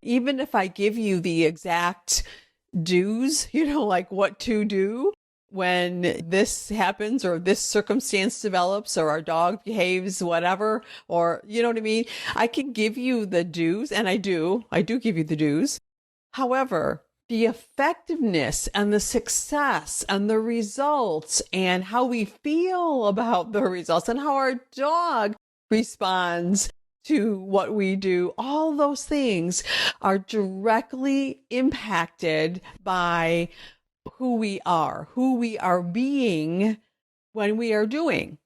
even if I give you the exact do's, like what to do when this happens or this circumstance develops or our dog behaves, whatever, or you know what I mean? I can give you the do's, and I do give you the do's. However, the effectiveness and the success and the results and how we feel about the results and how our dog responds to what we do, all those things are directly impacted by who we are being when we are doing.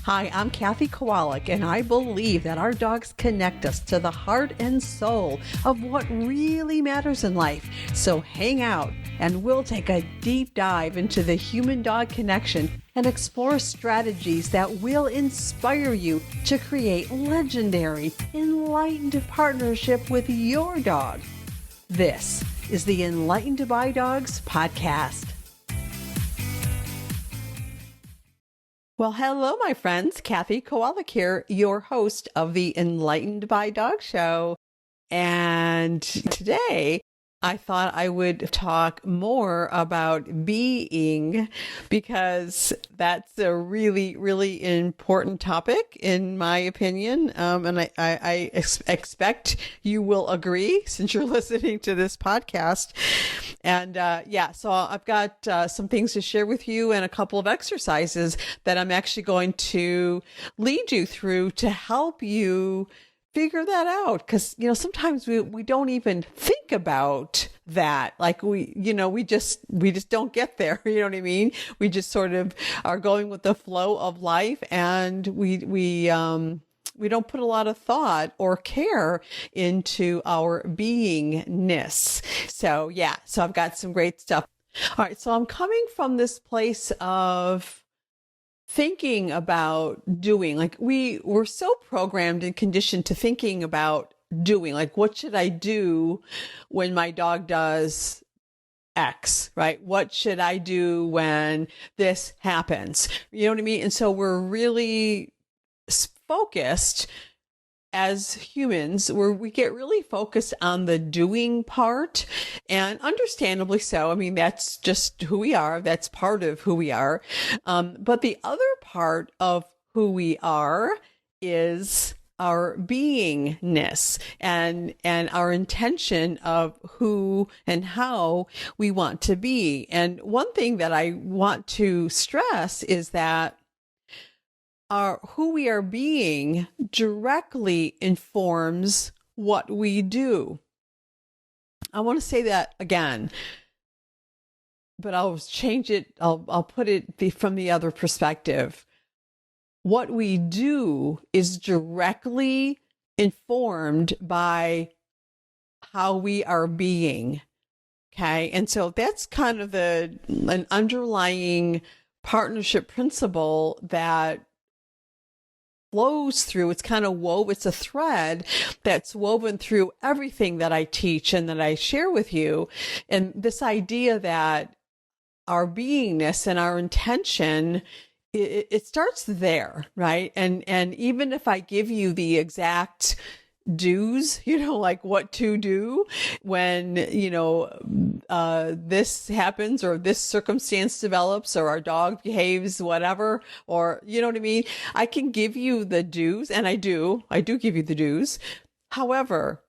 Hi, I'm Kathy Kawalec, and I believe that our dogs connect us to the heart and soul of what really matters in life. So hang out, and we'll take a deep dive into the human-dog connection and explore strategies that will inspire you to create legendary, enlightened partnership with your dog. This is the Enlightened by Dogs podcast. Well, hello, my friends. Kathy Kawalec here, your host of the Enlightened by Dog show. And today, I thought I would talk more about being, because that's a really, really important topic, in my opinion. And I expect you will agree, since you're listening to this podcast. And so I've got some things to share with you and a couple of exercises that I'm actually going to lead you through to help you figure that out. Because, sometimes we don't even think about that. Like we just don't get there. You know what I mean? We just sort of are going with the flow of life, and we don't put a lot of thought or care into our beingness. So I've got some great stuff. All right. So I'm coming from this place of thinking about doing. Like we're so programmed and conditioned to thinking about doing. Like, what should I do when my dog does X, right? What should I do when this happens? You know what I mean? And so we're really focused as humans, where we get really focused on the doing part, and understandably so. I mean, that's just who we are. That's part of who we are. But the other part of who we are is our beingness and our intention of who and how we want to be. And one thing that I want to stress is that who we are being directly informs what we do. I want to say that again, but I'll change it. I'll put it from the other perspective. What we do is directly informed by how we are being. Okay. And so that's kind of an underlying partnership principle that flows through. It's kind of it's a thread that's woven through everything that I teach and that I share with you. And this idea that our beingness and our intention, it starts there, right? And even if I give you the exact do's, like what to do when, this happens or this circumstance develops or our dog behaves, whatever, or you know what I mean? I can give you the do's, and I do give you the do's. However,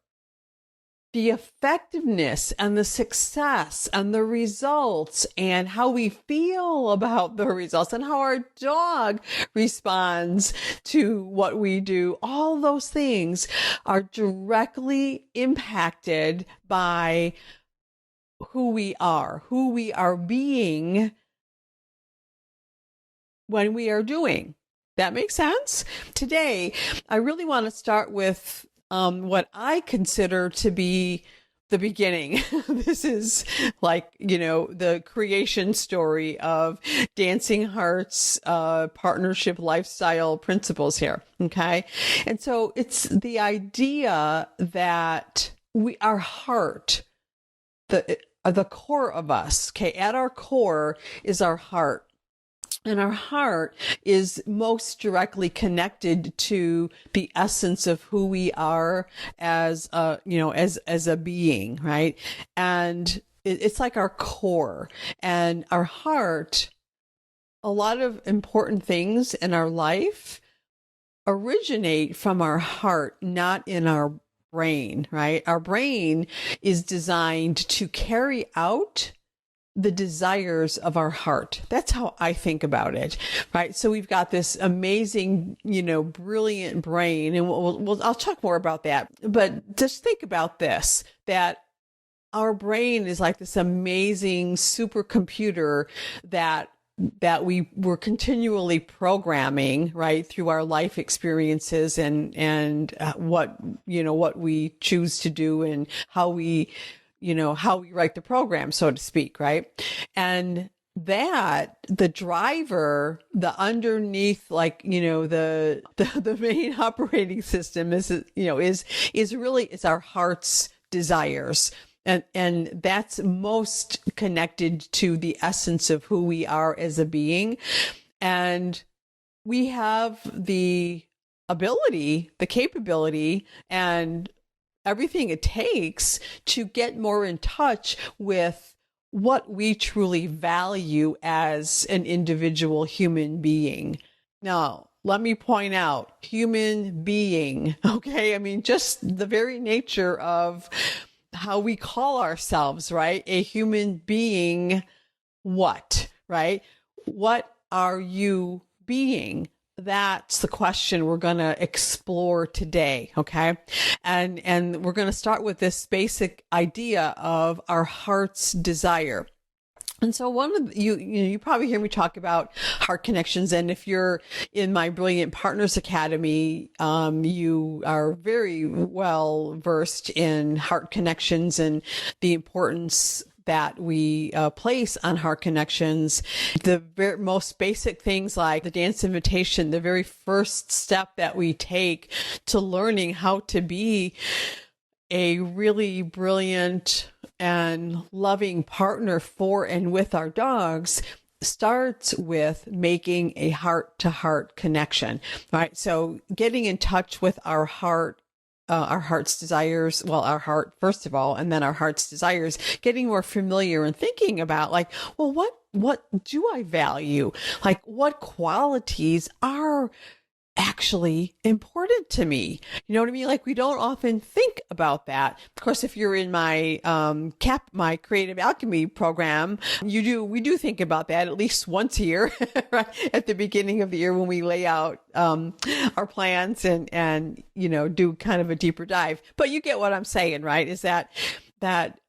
the effectiveness and the success and the results and how we feel about the results and how our dog responds to what we do, all those things are directly impacted by who we are being when we are doing. That makes sense? Today, I really want to start with what I consider to be the beginning. This is like, the creation story of Dancing Heart's partnership lifestyle principles here. Okay. And so it's the idea that our heart, the core of us, okay, at our core is our heart. And our heart is most directly connected to the essence of who we are as as a being, right? And it's like our core. And our heart, a lot of important things in our life originate from our heart, not in our brain, right? Our brain is designed to carry out the desires of our heart. That's how I think about it, right? So we've got this amazing, brilliant brain, and I'll talk more about that. But just think about this, that our brain is like this amazing supercomputer that we were continually programming, right, through our life experiences and what we choose to do and how we write the program, so to speak, right? And that the driver, the underneath, the main operating system is really our heart's desires. And that's most connected to the essence of who we are as a being. And we have the ability, the capability, and everything it takes to get more in touch with what we truly value as an individual human being. Now, let me point out, human being, okay? I mean, just the very nature of how we call ourselves, right? A human being, what, right? What are you being? That's the question we're going to explore today, okay? And we're going to start with this basic idea of our heart's desire. And so you probably hear me talk about heart connections. And if you're in my Brilliant Partners Academy, you are very well versed in heart connections and the importance that we place on heart connections. The most basic things like the dance invitation, the very first step that we take to learning how to be a really brilliant and loving partner for and with our dogs starts with making a heart-to-heart connection, right? So getting in touch with our heart, our heart's desires, well, our heart first of all, and then our heart's desires, getting more familiar and thinking about what do I value? Like, what qualities are actually important to me? You know what I mean? Like, we don't often think about that. Of course, if you're in my my Creative Alchemy program, we do think about that at least once a year, right? At the beginning of the year when we lay out our plans and do kind of a deeper dive. But you get what I'm saying, right? Is that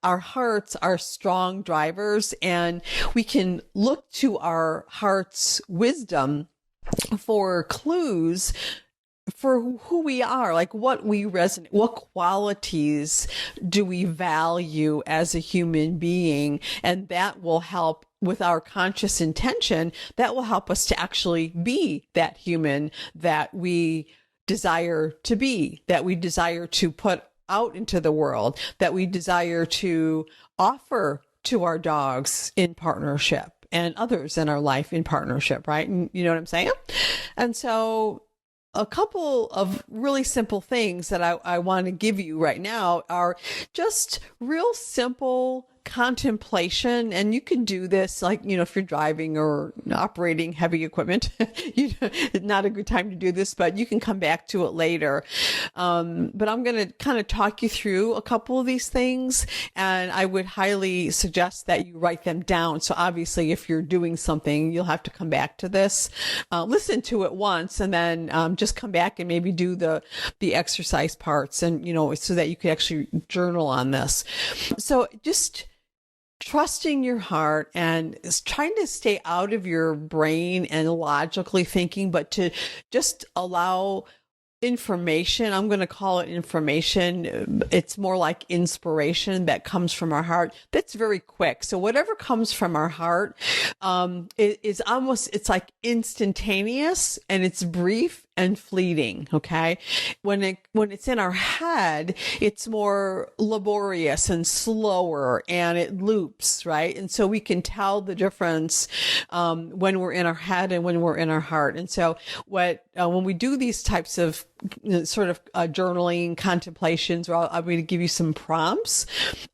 our hearts are strong drivers, and we can look to our heart's wisdom for clues for who we are, like what we resonate, what qualities do we value as a human being. And that will help with our conscious intention. That will help us to actually be that human that we desire to be, that we desire to put out into the world, that we desire to offer to our dogs in partnership and others in our life in partnership, right? And you know what I'm saying? And so a couple of really simple things that I want to give you right now are just real simple contemplation. And you can do this, like, if you're driving or operating heavy equipment, not a good time to do this, but you can come back to it later. But I'm going to kind of talk you through a couple of these things, and I would highly suggest that you write them down. So obviously, if you're doing something, you'll have to come back to this, listen to it once, and then just come back and maybe do the exercise parts, and so that you can actually journal on this. So just trusting your heart and trying to stay out of your brain and logically thinking, but to just allow information. I'm going to call it information. It's more like inspiration that comes from our heart. That's very quick. So whatever comes from our heart, it's like instantaneous, and it's brief, and fleeting. Okay. When it's in our head, it's more laborious and slower and it loops, right? And so we can tell the difference, when we're in our head and when we're in our heart. And so when we do these types of sort of journaling contemplations, where I'm going to give you some prompts,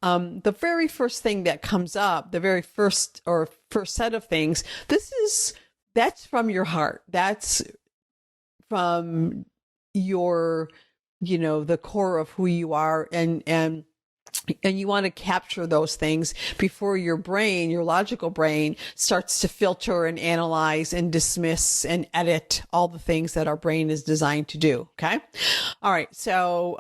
the very first thing that comes up, the very first set of things, that's from your heart. That's from your, the core of who you are. And you want to capture those things before your brain, your logical brain, starts to filter and analyze and dismiss and edit all the things that our brain is designed to do. Okay. All right. So,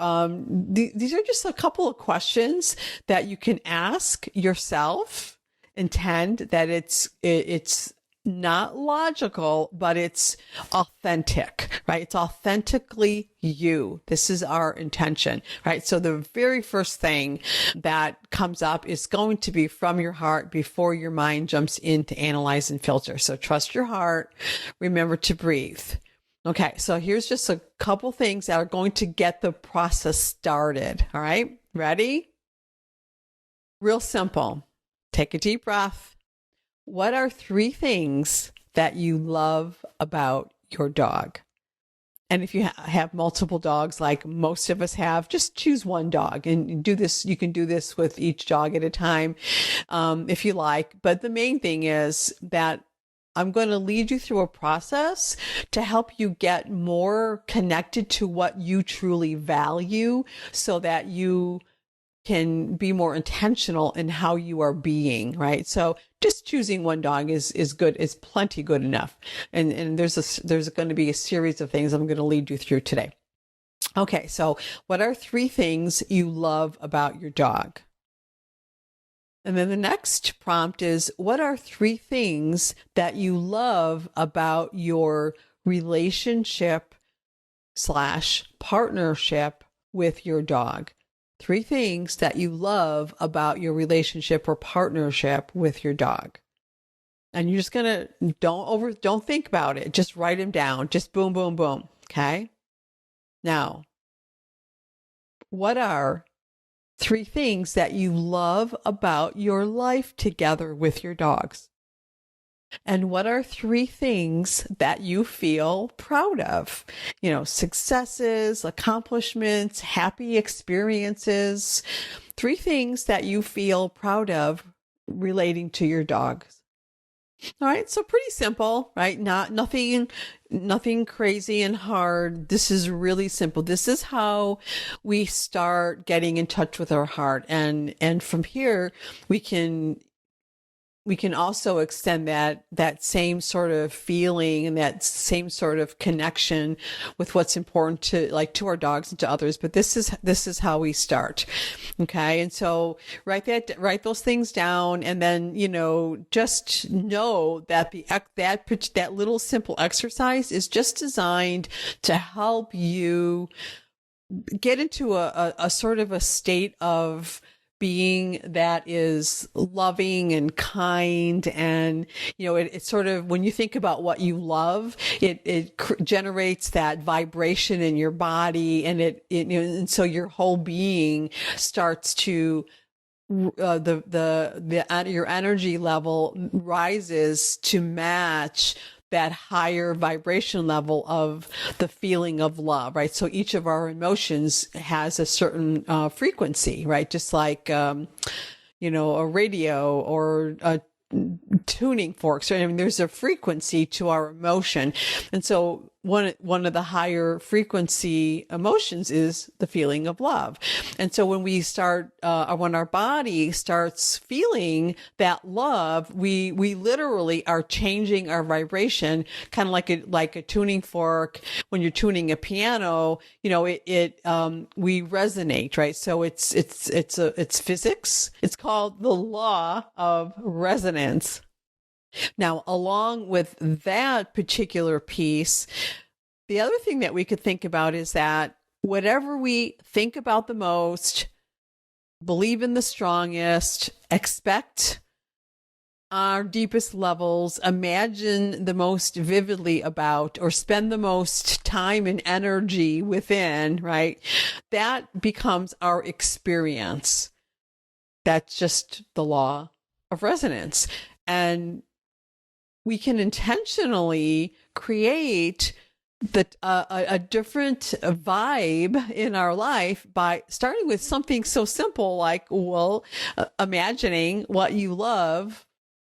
these are just a couple of questions that you can ask yourself. Intend that it's not logical, but it's authentic, right? It's authentically you. This is our intention, right? So the very first thing that comes up is going to be from your heart before your mind jumps in to analyze and filter. So trust your heart. Remember to breathe. Okay. So here's just a couple things that are going to get the process started. All right. Ready? Real simple. Take a deep breath. What are 3 things that you love about your dog? And if you have multiple dogs, like most of us have, just choose one dog and do this. You can do this with each dog at a time, if you like. But the main thing is that I'm going to lead you through a process to help you get more connected to what you truly value, so that you can be more intentional in how you are being, right? So just choosing one dog is good, is plenty good enough. And there's going to be a series of things I'm going to lead you through today. Okay. So what are 3 things you love about your dog? And then the next prompt is, what are 3 things that you love about your relationship / partnership with your dog? 3 things that you love about your relationship or partnership with your dog. And you're just going to, don't think about it. Just write them down. Just boom, boom, boom. Okay. Now, what are 3 things that you love about your life together with your dogs? And what are 3 things that you feel proud of? Successes, accomplishments, happy experiences, 3 things that you feel proud of relating to your dogs. All right. So pretty simple, right? Nothing crazy and hard. This is really simple. This is how we start getting in touch with our heart. And from here, we can also extend that same sort of feeling and that same sort of connection with what's important to our dogs and to others. But this is how we start. Okay. And so write those things down, and then, just know that that little simple exercise is just designed to help you get into a sort of a state of being that is loving and kind. And, it's sort of, when you think about what you love, it generates that vibration in your body, and and so your whole being starts to, your energy level rises to match that higher vibration level of the feeling of love, right? So each of our emotions has a certain frequency, right? Just like, a radio or a tuning forks, right? I mean, there's a frequency to our emotion. And so one of the higher frequency emotions is the feeling of love. And so when when our body starts feeling that love, we literally are changing our vibration, kind of like a tuning fork. When you're tuning a piano, we resonate, right? So it's physics. It's called the law of resonance. Now, along with that particular piece, the other thing that we could think about is that whatever we think about the most, believe in the strongest, expect our deepest levels, imagine the most vividly about, or spend the most time and energy within, right? That becomes our experience. That's just the law of resonance. And we can intentionally create a different vibe in our life by starting with something so simple like, imagining what you love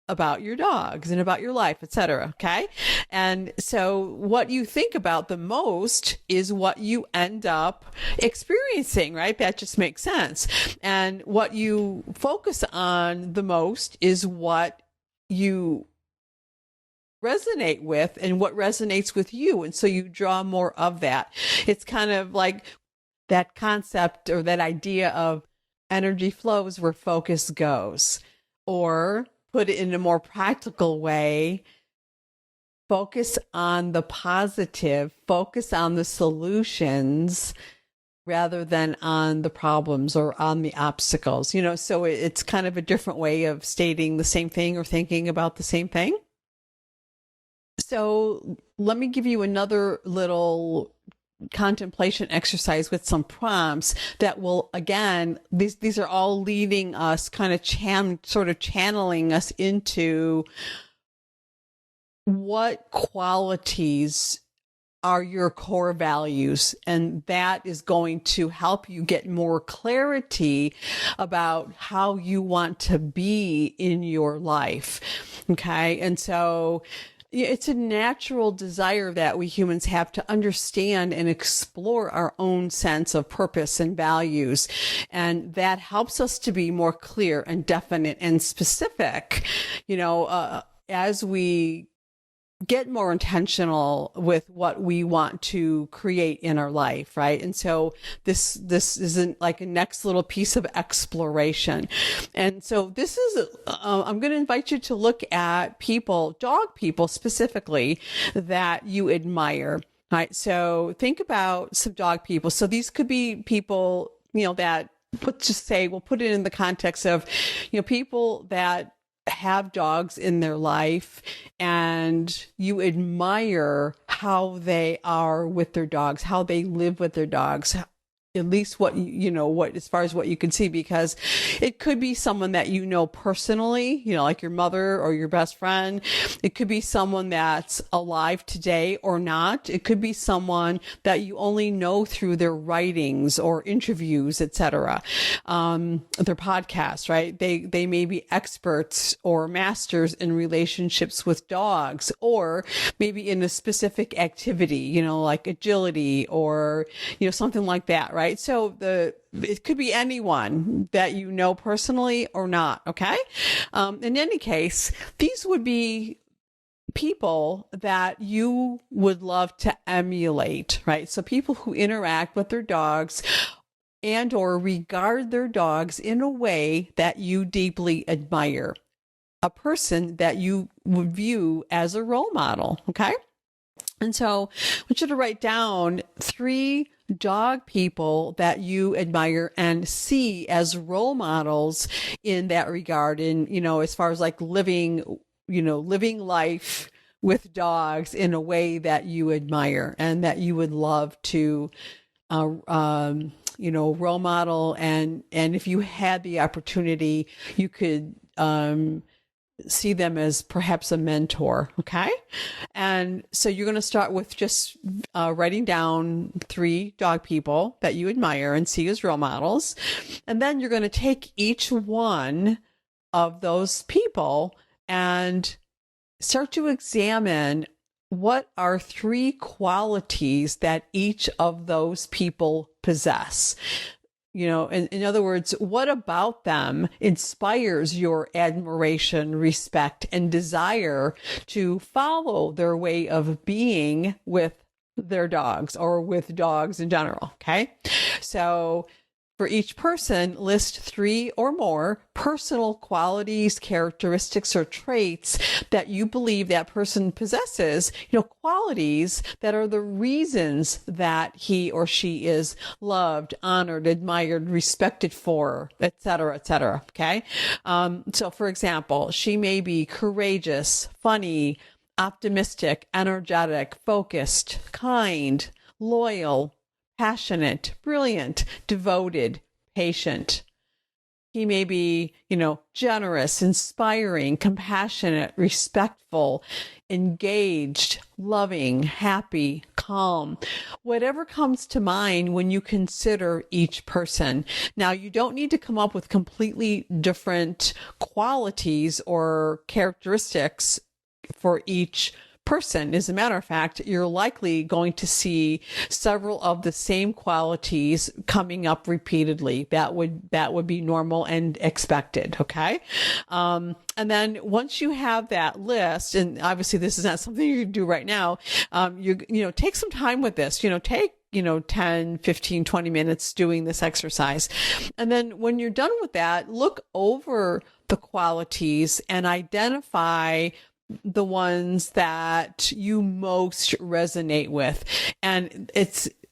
about your dogs and about your life, etc. Okay. And so what you think about the most is what you end up experiencing, right? That just makes sense. And what you focus on the most is what you resonate with and what resonates with you. And so you draw more of that. It's kind of like that concept or that idea of energy flows where focus goes, or put it in a more practical way, focus on the positive, focus on the solutions rather than on the problems or on the obstacles, so it's kind of a different way of stating the same thing or thinking about the same thing. So let me give you another little contemplation exercise with some prompts that will, again, these are all leading us kind of sort of channeling us into what qualities are your core values. And that is going to help you get more clarity about how you want to be in your life. Okay. And so it's a natural desire that we humans have to understand and explore our own sense of purpose and values. And that helps us to be more clear and definite and specific, as we get more intentional with what we want to create in our life, right? And so this isn't like a next little piece of exploration. And so this is, I'm going to invite you to look at dog people specifically, that you admire, right? So think about some dog people. So these could be people, that, we'll put it in the context of, people that have dogs in their life and you admire how they are with their dogs, how they live with their dogs, at least what as far as what you can see, because it could be someone that personally, like your mother or your best friend. It could be someone that's alive today or not. It could be someone that you only know through their writings or interviews, etc. Their podcasts, right? They may be experts or masters in relationships with dogs, or maybe in a specific activity, like agility or something like that, right? So it could be anyone that personally or not. Okay. In any case, these would be people that you would love to emulate, right? So people who interact with their dogs and or regard their dogs in a way that you deeply admire, a person that you would view as a role model. Okay. And so I want you to write down 3 dog people that you admire and see as role models in that regard. And, as far as like living life with dogs in a way that you admire and that you would love to, role model. And if you had the opportunity, you could, see them as perhaps a mentor. Okay. And so you're going to start with just writing down 3 dog people that you admire and see as role models. And then you're going to take each one of those people and start to examine what are 3 qualities that each of those people possess. In other words, what about them inspires your admiration, respect, and desire to follow their way of being with their dogs or with dogs in general? Okay. So For each person, list 3 or more personal qualities, characteristics, or traits that you believe that person possesses, qualities that are the reasons that he or she is loved, honored, admired, respected for, et cetera, et cetera. Okay. So for example, she may be courageous, funny, optimistic, energetic, focused, kind, loyal, passionate, brilliant, devoted, patient. He may be, generous, inspiring, compassionate, respectful, engaged, loving, happy, calm, whatever comes to mind when you consider each person. Now, you don't need to come up with completely different qualities or characteristics for each person. As a matter of fact, you're likely going to see several of the same qualities coming up repeatedly. That would be normal and expected. Okay. And then once you have that list, and obviously this is not something you can do right now, take some time with this, take 10, 15, 20 minutes doing this exercise. And then when you're done with that, look over the qualities and identify the ones that you most resonate with. And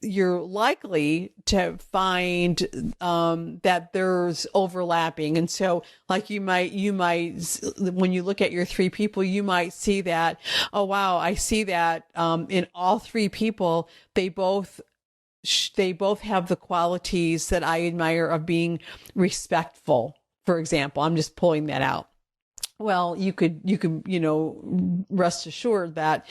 you're likely to find that there's overlapping. And so like you might, when you look at your 3 people, you might see that, oh, wow, I see that in all 3 people, they both have the qualities that I admire of being respectful, for example. I'm just pulling that out. Well, you could, rest assured that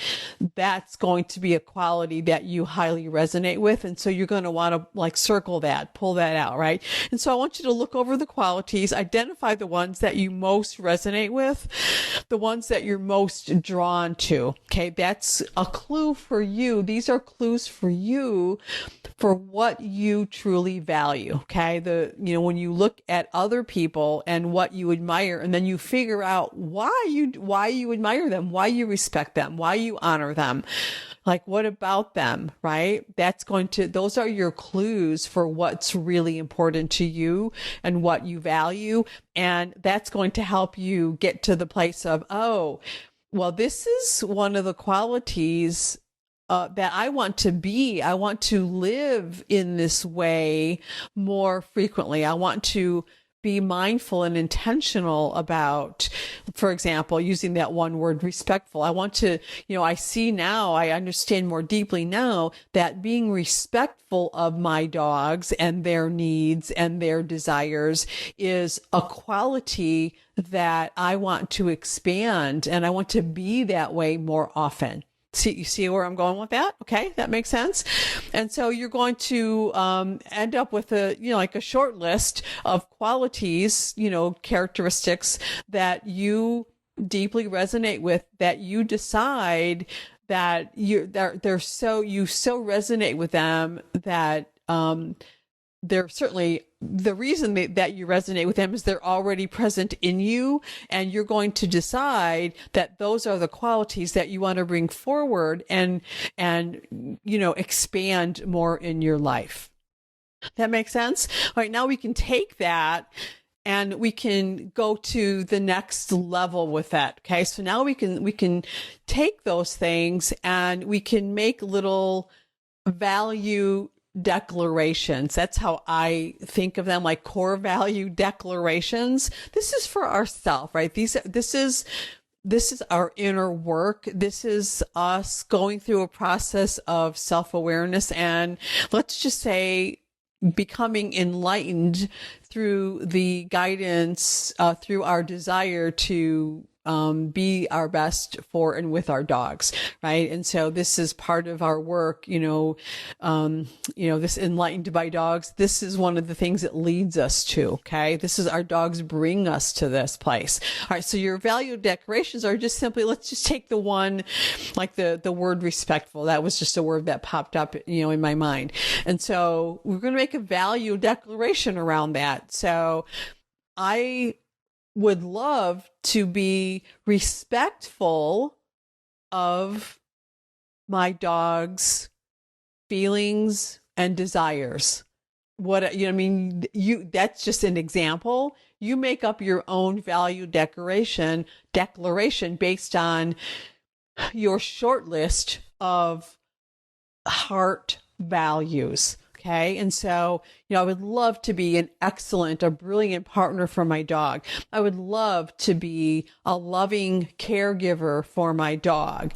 that's going to be a quality that you highly resonate with. And so you're going to want to circle that, pull that out, right? And so I want you to look over the qualities, identify the ones that you most resonate with, the ones that you're most drawn to. Okay. That's a clue for you. These are clues for you for what you truly value. Okay. When you look at other people and what you admire, and then you figure out why you admire them, why you respect them, why you honor them. Like, what about them, right? Those are your clues for what's really important to you and what you value. And that's going to help you get to the place of, oh, well, this is one of the qualities that I want to be. I want to live in this way more frequently. I want to be mindful and intentional about, for example, using that one word, respectful. I want to, I understand more deeply now that being respectful of my dogs and their needs and their desires is a quality that I want to expand, and I want to be that way more often. You see where I'm going with that? Okay. That makes sense. And so you're going to, end up with a short list of qualities, characteristics that you deeply resonate with, that you decide that you so resonate with them that, they're certainly, the reason that you resonate with them is they're already present in you, and you're going to decide that those are the qualities that you want to bring forward and expand more in your life. That makes sense? All right, now we can take that and we can go to the next level with that. Okay. So now we can take those things and we can make little value declarations. That's how I think of them, like core value declarations. This is for ourselves, right? This is our inner work. This is us going through a process of self-awareness and, let's just say, becoming enlightened through the guidance, through our desire to be our best for and with our dogs, right? And so this is part of our work, this Enlightened by Dogs. This is one of the things it leads us to, okay? This is our dogs bring us to this place. All right, so your value declarations are just simply, let's just take the one, like the word respectful. That was just a word that popped up, in my mind. And so we're going to make a value declaration around that. So I would love to be respectful of my dog's feelings and desires. what, I mean, that's just an example. You make up your own value declaration based on your short list of heart values. Okay. And so, I would love to be a brilliant partner for my dog. I would love to be a loving caregiver for my dog.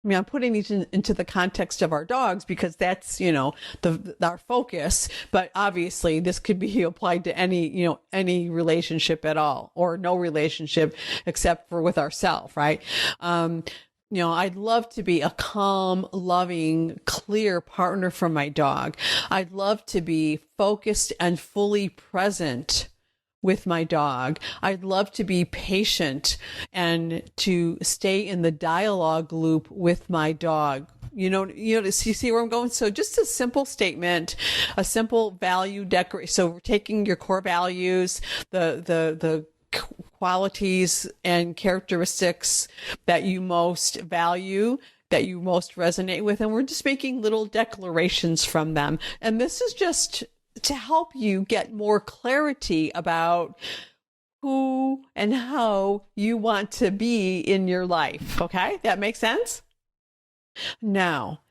I mean, I'm putting these into the context of our dogs because that's, our focus. But obviously, this could be applied to any relationship at all, or no relationship except for with ourselves, right? I'd love to be a calm, loving, clear partner for my dog. I'd love to be focused and fully present with my dog. I'd love to be patient and to stay in the dialogue loop with my dog. You see where I'm going? So just a simple statement, a simple value declaration. So we're taking your core values, the qualities and characteristics that you most value, that you most resonate with, and we're just making little declarations from them. And this is just to help you get more clarity about who and how you want to be in your life. Okay, that makes sense? Now,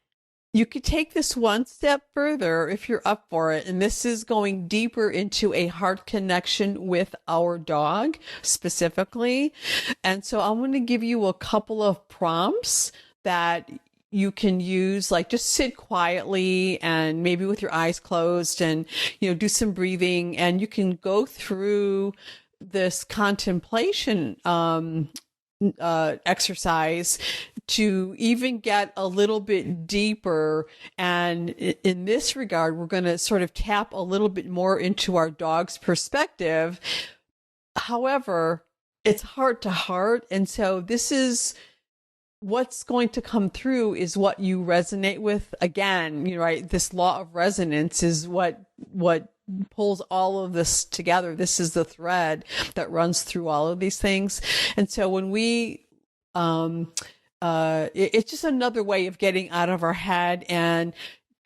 you could take this one step further if you're up for it. And this is going deeper into a heart connection with our dog specifically. And so I'm going to give you a couple of prompts that you can use, like just sit quietly and maybe with your eyes closed and, do some breathing, and you can go through this contemplation exercise to even get a little bit deeper. And in this regard, we're going to sort of tap a little bit more into our dog's perspective. However, it's heart to heart. And so this is what's going to come through is what you resonate with. Again, right? This law of resonance is what pulls all of this together. This is the thread that runs through all of these things. And so when we, it's just another way of getting out of our head and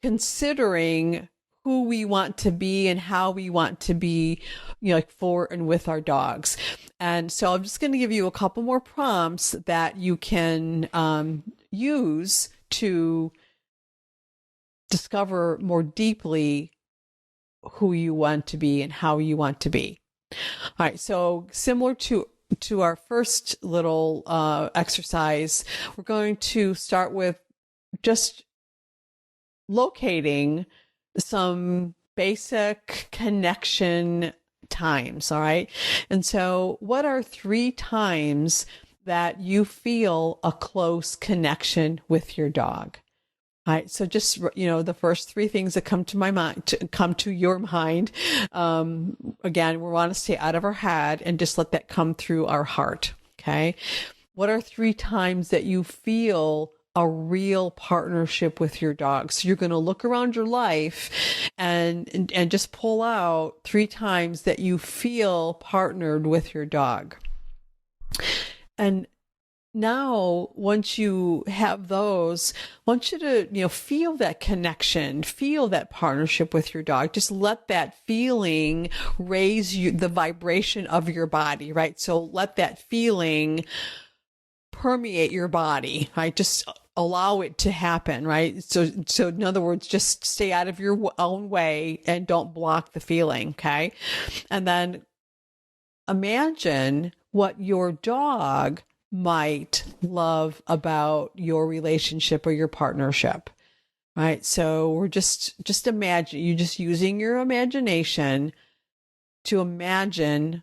considering who we want to be and how we want to be, like for and with our dogs. And so I'm just going to give you a couple more prompts that you can use to discover more deeply who you want to be and how you want to be. All right. So similar to our first little exercise, we're going to start with just locating some basic connection times. All right. And so what are 3 times that you feel a close connection with your dog? All right. So just, the first 3 things that come to your mind. Again, we want to stay out of our head and just let that come through our heart. Okay. What are 3 times that you feel a real partnership with your dog? So you're going to look around your life and just pull out 3 times that you feel partnered with your dog. And now, once you have those, I want you to, feel that connection, feel that partnership with your dog. Just let that feeling raise the vibration of your body, right? So let that feeling permeate your body, right? Just allow it to happen, right? So in other words, just stay out of your own way and don't block the feeling, okay? And then imagine what your dog might love about your relationship or your partnership, right? So we're just imagine, you're just using your imagination to imagine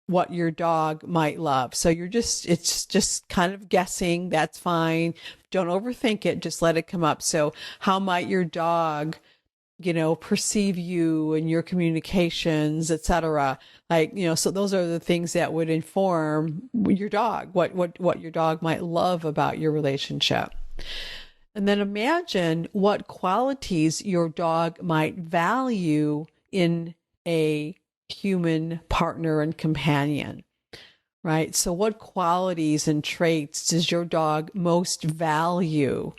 what your dog might love. So it's just kind of guessing. That's fine. Don't overthink it. Just let it come up. So how might your dog, perceive you and your communications, etc. So those are the things that would inform your dog, what your dog might love about your relationship. And then imagine what qualities your dog might value in a human partner and companion, right? So what qualities and traits does your dog most value?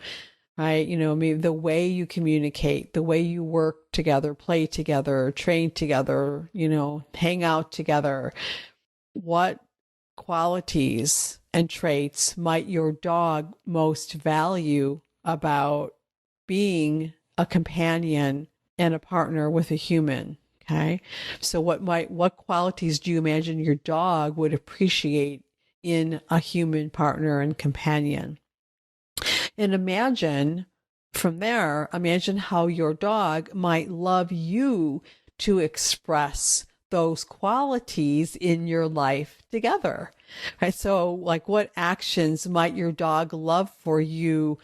right? Maybe the way you communicate, the way you work together, play together, train together, hang out together. What qualities and traits might your dog most value about being a companion and a partner with a human? Okay. So what qualities do you imagine your dog would appreciate in a human partner and companion? And imagine how your dog might love you to express those qualities in your life together. Right? So like, what actions might your dog love for you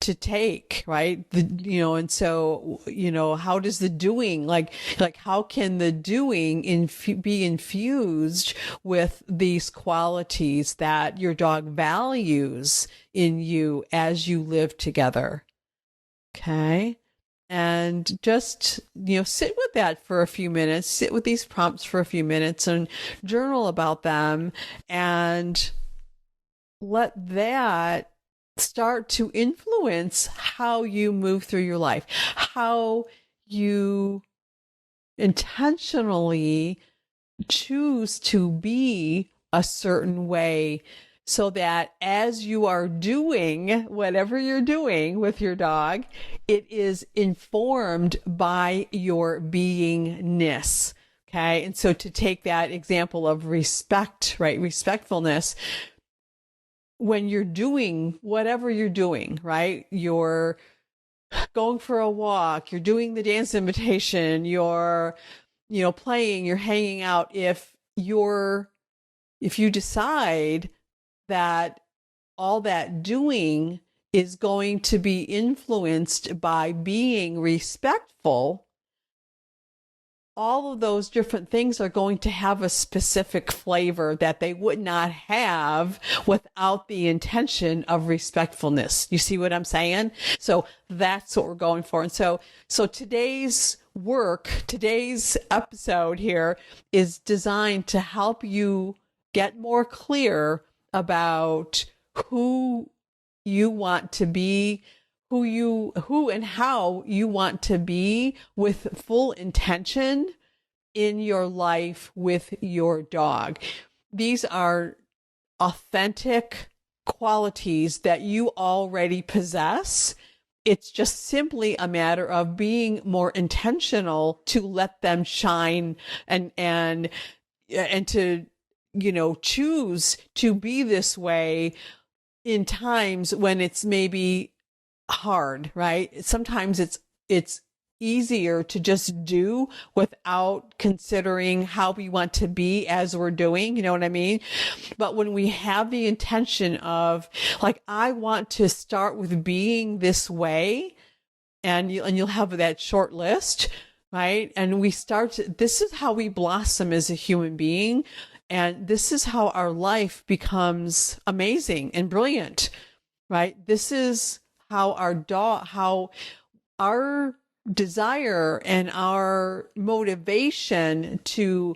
to take, right? And so, how does the doing, like how can the doing be infused with these qualities that your dog values in you as you live together? Okay. And just, sit with that for a few minutes, sit with these prompts for a few minutes and journal about them, and let that start to influence how you move through your life, how you intentionally choose to be a certain way, so that as you are doing whatever you're doing with your dog, it is informed by your beingness. Okay. And so to take that example of respect, right? Respectfulness, when you're doing whatever you're doing, right? You're going for a walk, you're doing the dance invitation, you're, playing, you're hanging out. If you decide that all that doing is going to be influenced by being respectful, all of those different things are going to have a specific flavor that they would not have without the intention of respectfulness. You see what I'm saying? So that's what we're going for. And so today's episode here is designed to help you get more clear about who you want to be, who and how you want to be with full intention in your life with your dog. These are authentic qualities that you already possess. It's just simply a matter of being more intentional to let them shine and to, choose to be this way in times when it's maybe hard, right? Sometimes it's easier to just do without considering how we want to be as we're doing, you know what I mean? But when we have the intention of like, I want to start with being this way, and you'll have that short list, right? And this is how we blossom as a human being. And this is how our life becomes amazing and brilliant, right? This is how our desire and our motivation to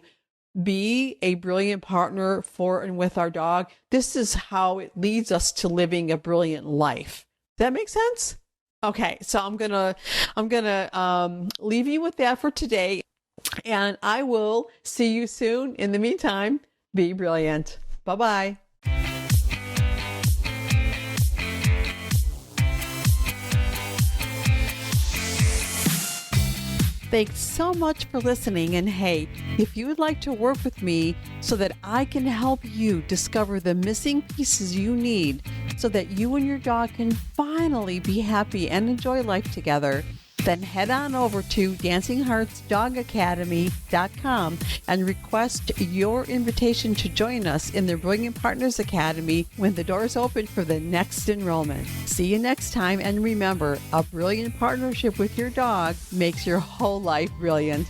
be a brilliant partner for and with our dog, this is how it leads us to living a brilliant life. Does that make sense? Okay, so I'm gonna leave you with that for today, and I will see you soon. In the meantime, be brilliant. Bye-bye. Thanks so much for listening. And hey, if you would like to work with me so that I can help you discover the missing pieces you need so that you and your dog can finally be happy and enjoy life together, then head on over to dancingheartsdogacademy.com and request your invitation to join us in the Brilliant Partners Academy when the doors open for the next enrollment. See you next time, and remember, a brilliant partnership with your dog makes your whole life brilliant.